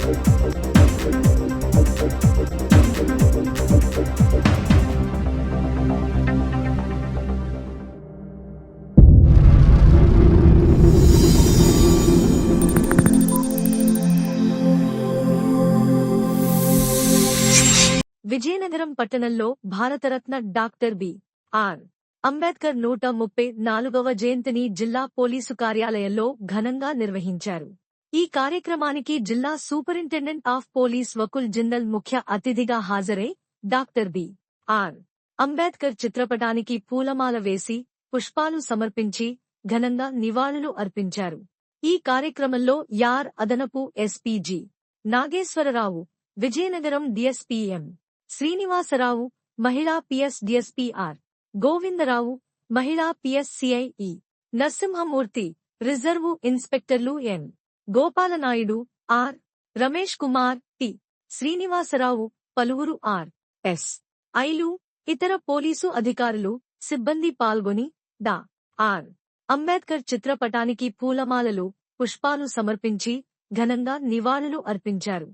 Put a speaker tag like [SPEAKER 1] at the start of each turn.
[SPEAKER 1] విజయనగరం పట్టణంలో Bharat Ratna doctor B.R.. Ambedkar 134వ జయంతిని జిల్లా పోలీసు కార్యాలయంలో ఘనంగా నిర్వహించారు. ఈ కార్యక్రమానికి జిల్లా superintendent of police Vakul Jindal ముఖ్య అతిథిగా హాజరై డాక్టర్ బి.ఆర్. అంబేద్కర్ చిత్రపటానికి పూలమాల వేసి పుష్పాలు సమర్పించి ఘనంగా నివాళులు అర్పించారు. ఈ కార్యక్రమంలో యార్ అదనపు SP G. Nageswararao, Vizianagaram DSP M. Srinivasarao, మహిళా పిఎస్ డీఎస్పీ ఆర్. గోవిందరావు, మహిళా PS CI E. Narasimhamurthy, reserve ఇన్స్పెక్టర్లు N. Gopalanaidu, R. Ramesh Kumar, T. Srinivasarao, పలువురు ఆర్. ఎస్. ఐలు, ఇతర పోలీసు అధికారులు, సిబ్బంది పాల్గొని డా. ఆర్. అంబేద్కర్ చిత్రపటానికి పూలమాలలు, పుష్పాలు సమర్పించి ఘనంగా నివాళులు అర్పించారు.